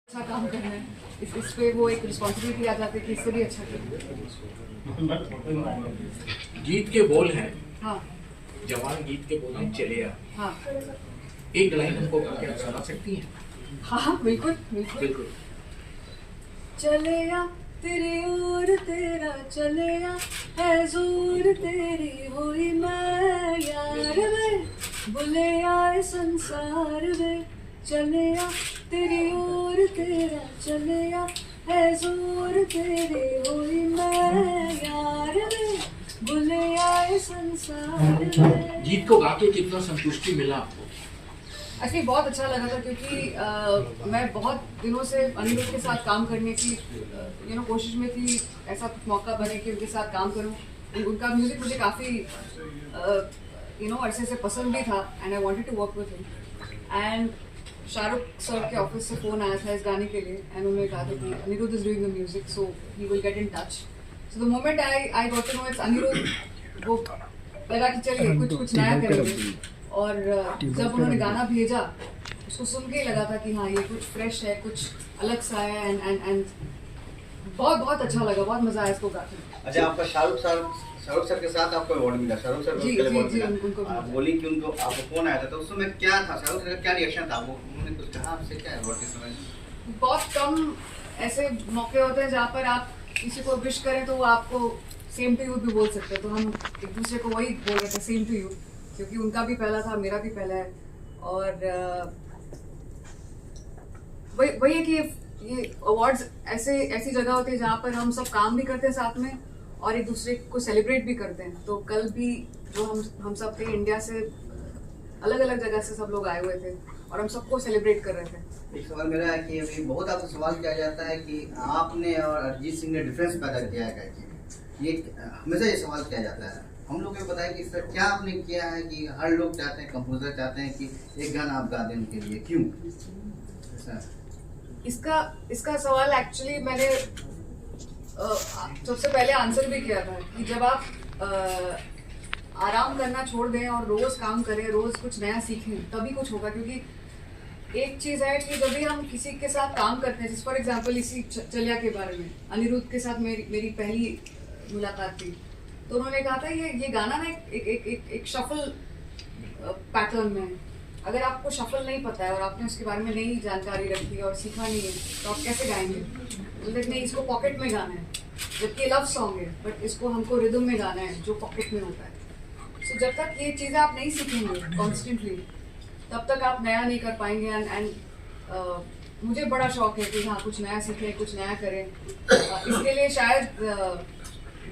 अच्छा काम करना है, इस पे वो एक रिस्पॉन्सिबिलिटी आ जाती है कि इससे भी अच्छा करें। गीत के बोल हैं, हाँ जवान गीत के बोल हैं चले आ। हाँ एक लाइन हमको गा के आप सुना सकती हैं? हाँ हाँ बिल्कुल बिल्कुल। बिल्कुल। चले आ तेरी ओर तेरा चले आ, है जोर तेरी हुई मैं यार वे, बुले आए संसार वे, चले आ तेरी ओर तेरा चले आ, है जोर तेरी हुई मैं यार वे, बुले आए संसार वे। गीत को गा के कितना संतुष्टि मिला आपको? एक्चुअली बहुत अच्छा लगा था क्योंकि मैं बहुत दिनों से अनिरुद्ध के साथ काम करने की कोशिश में थी, ऐसा कुछ मौका बने कि उनके साथ काम करूं। उनका म्यूजिक मुझे काफ़ी अरसे से पसंद भी था and I wanted to work with him. And Shahrukh sir के ऑफिस से फ़ोन आया था इस गाने के लिए एंड उन्होंने कहा था कि Anirudh is doing the music so he will get in touch. So the moment I got to know it's Anirudh, वो लगा कि चलिए कुछ नया करेंगे। और जब उन्होंने गाना भेजा उसको सुन के ही लगा था कि हाँ ये कुछ फ्रेश है, कुछ अलग सा है एंड बहुत अच्छा लगा, बहुत मजा आया इसको गाते। अच्छा, आपका शाहरुख सर के साथ आपको अवार्ड मिला, शाहरुख सर को अवार्ड मिला। आप बोली कि उनको आपको फोन आया था तो उस समय क्या था, शाहरुख सर का क्या रिएक्शन था? वो उन्होंने कुछ कहा आपसे क्या अवार्ड के समय? बहुत कम ऐसे मौके होते हैं जहाँ पर आप किसी को विश करें तो वो आपको सेम टू यू भी बोल सकते हैं। तो हम एक दूसरे को वही बोल रहे थे, सेम टू यू, क्योंकि उनका भी पहला था, मेरा भी पहला है। और वही है कि ये अवार्ड्स ऐसी जगह होती है जहाँ पर हम सब काम भी करते हैं साथ में और एक दूसरे को सेलिब्रेट भी करते हैं। तो कल भी जो हम सब थे, इंडिया से अलग अलग जगह से सब लोग आए हुए थे और हम सबको सेलिब्रेट कर रहे थे। एक सवाल मेरा है कि अभी बहुत आपसे सवाल किया जाता है कि आपने और अरिजीत सिंह ने डिफरेंस पैदा किया है, ये हमेशा ये सवाल किया जाता है। हम लोग को बताएं कि इसका क्या आपने किया है कि हर लोग चाहते हैं, कंपोजर चाहते हैं कि एक गाना आप गा दें उनके लिए, क्यों ऐसा? इसका सवाल एक्चुअली मैंने सबसे पहले आंसर भी किया था कि जब आप आराम करना छोड़ दें और रोज काम करें, रोज कुछ नया सीखें, तभी कुछ होगा। क्योंकि एक चीज है कि जब भी हम किसी के साथ काम करते हैं, जैसे फॉर एग्जांपल इसी चलिया के बारे में, अनिरुद्ध के साथ मेरी पहली मुलाकात थी, तो उन्होंने कहा था ये गाना ना एक शफल पैटर्न में, अगर आपको शफल नहीं पता है और आपने उसके बारे में नई जानकारी रखी और सीखा नहीं है तो आप कैसे गाएंगे? मतलब नहीं, इसको पॉकेट में गाना है, जबकि लव सॉन्ग है, बट इसको हमको रिदम में गाना है जो पॉकेट में होता है। सो जब तक ये चीज़ें आप नहीं सीखेंगे कॉन्स्टेंटली, तब तक आप नया नहीं कर पाएंगे। एंड मुझे बड़ा शौक है कि हाँ कुछ नया सीखें, कुछ नया करें। इसके लिए शायद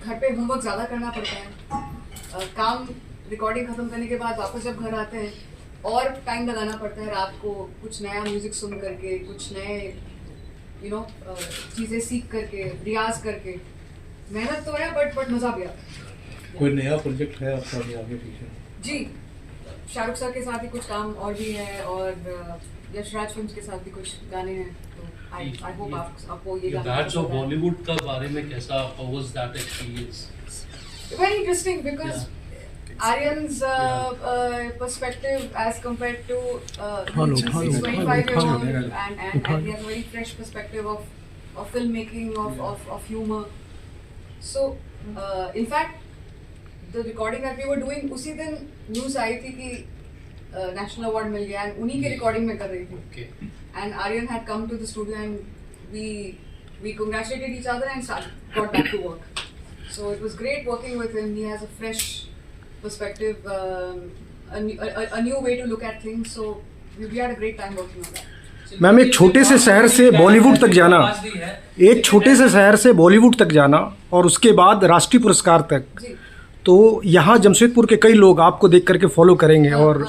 घर पे होमवर्क ज़्यादा करना पड़ता है, काम रिकॉर्डिंग ख़त्म करने के बाद वापस जब घर आते हैं और टाइम लगाना पड़ता है रात को कुछ नया म्यूज़िक सुन करके, कुछ नए चीज़ें सीख करके, रियाज करके। मेहनत तो है बट मज़ा भी आता है। कोई नया प्रोजेक्ट है आपका अभी आगे पीछे? जी, शाहरुख सर के साथ ही कुछ काम और भी है और यशराज फिल्म्स के साथ भी कुछ गाने हैं। तो आई होप आपको ये गाना दैट्स ऑफ बॉलीवुड का बारे में कैसा, how was that experience? Very interesting because Aryan's perspective as compared to he's 25-year-old and he has a very fresh perspective of filmmaking, of humor. So in fact the recording that we were doing, उसी दिन news आई थी कि national award मिल गया and उन्हीं की recording में कर रही थी। And Aryan had come to the studio and we congratulated each other and got back to work. So it was great working with him. He has a fresh perspective, a new way to look at things. So we had a great time working on that. Ma'am, एक छोटे से शहर से बॉलीवुड तक जाना, एक छोटे से शहर से बॉलीवुड तक जाना और उसके बाद राष्ट्रीय पुरस्कार तक, तो यहाँ जमशेदपुर के कई लोग आपको देख करके फॉलो करेंगे और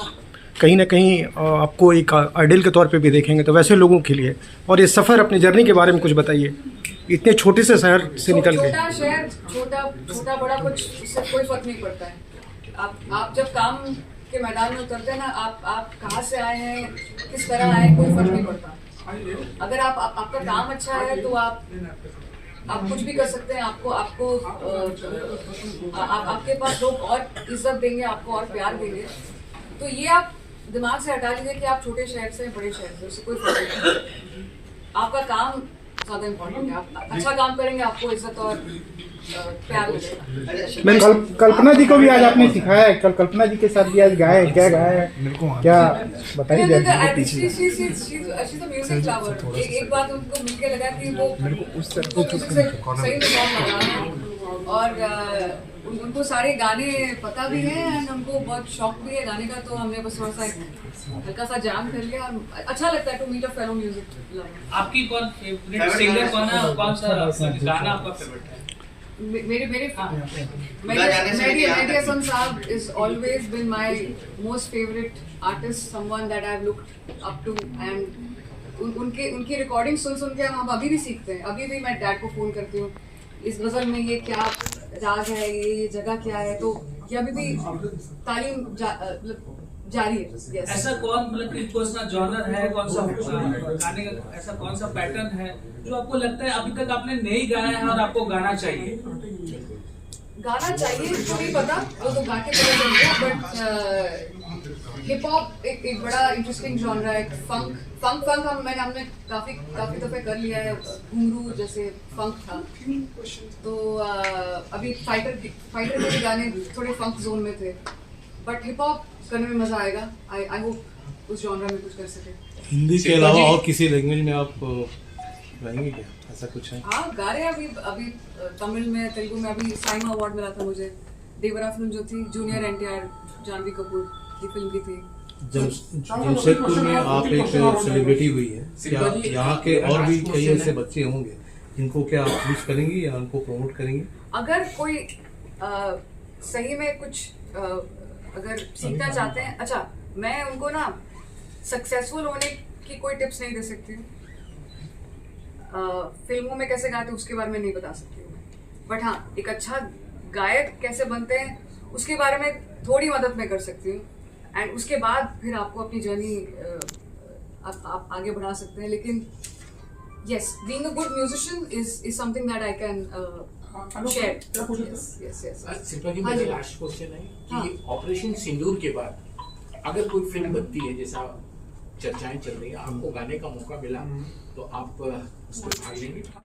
कहीं ना कहीं आपको एक आइडल के तौर पे भी देखेंगे। तो वैसे लोगों के लिए और ये सफ़र, अपनी जर्नी के बारे में कुछ बताइए। इतने छोटे से शहर से निकल के, छोटा शहर, छोटा बड़ा कुछ, इससे कोई फर्क नहीं पड़ता है। आप जब काम के मैदान में उतरते हैं ना, आप कहाँ से आए हैं, किस तरह आए, कोई फर्क नहीं पड़ता। अगर आपका काम अच्छा है तो आप कुछ भी कर सकते हैं। आपको आपके पास लोग और इज्जत देंगे, आपको और प्यार देंगे। तो ये आप दिमाग से हटा लीजिए कि आप छोटे शहर से बड़े शहर से, उससे कोई फर्क नहीं। आपका काम ज्यादा इम्पोर्टेंट है। आप अच्छा काम करेंगे, आपको इज्जत और प्यार मिलेगा। मैं कल्पना जी को भी आज आपने सिखाया है, कल कल्पना जी के साथ भी आज गाया है, क्या गाया है, क्या बताइए। एक बात उनको मिलके लगा कि वो सही में सॉन्ग लगा, और उनको सारे गाने पता भी है एंड उनको बहुत शौक भी है गाने का, तो हमने बस थोड़ा सा हल्का सा जैम कर लिया और अच्छा लगता है to meet a fellow music lover. आपकी कौन फेवरेट सिंगर कौन है, कौन सा गाना आपका फेवरेट है? Mehdi Hasan Saab is always been my most favorite artist, someone that I've looked up to, and उनकी रिकॉर्डिंग सुन के हम अभी भी सीखते हैं। अभी भी मैं डैड को फोन करती हूँ, इस गजल में ये क्या राग है, ये जगह क्या है, तो ये अभी भी तालीम जारी है। Yes. ऐसा कौन मतलब कि कौन सा जॉनर है, कौन सा गाने का ऐसा कौन सा पैटर्न है जो आपको लगता है अभी तक आपने नहीं गाया है और आपको गाना चाहिए? गाना चाहिए तो नहीं पता, वो तो गा के पता चल गया, बट हिप हॉप एक बड़ा इंटरेस्टिंग जॉनर है। फंक हमने काफी दफे कर लिया है। घुंगरू जैसे फंक था, तो अभी फाइटर के भी गाने थोड़े फंक जोन में थे, बट हिप हॉप करने में मजा आएगा। आई होप उस जॉनर में कुछ कर सके। हिंदी के अलावा और किसी लैंग्वेज में आप गाएंगे क्या, ऐसा कुछ है? हाँ, गा रहे हैं अभी तमिल में, तेलुगु में। अभी साइमा अवार्ड मिला था मुझे। देवरा फिल्म जो थी, जूनियर एनटीआर, जानवी कपूर की फिल्म की थी। जमशेदपुर में आप एक सेलिब्रिटी हुई है, क्या यहाँ के और भी कई ऐसे बच्चे होंगे, इनको क्या आप यूज करेंगी या उनको प्रमोट करेंगे? अगर कोई सही में कुछ अगर सीखना चाहते हैं, अच्छा मैं उनको ना सक्सेसफुल होने की कोई टिप्स नहीं दे सकती हूँ। फिल्मों में कैसे गाते उसके बारे में नहीं बता सकती हूँ, बट हाँ एक अच्छा गायक कैसे बनते हैं उसके बारे में थोड़ी मदद मैं कर सकती हूँ, एंड उसके बाद फिर आपको अपनी जर्नी आप आगे बढ़ा सकते हैं। लेकिन yes, being a good musician is something that I can share. Shilpa ji, मेरा लास्ट क्वेश्चन है कि ऑपरेशन सिंदूर के बाद अगर कोई फिल्म बनती है, जैसा चर्चाएं चल रही है, आपको गाने का मौका मिला तो आप उसमें भाग लेंगे?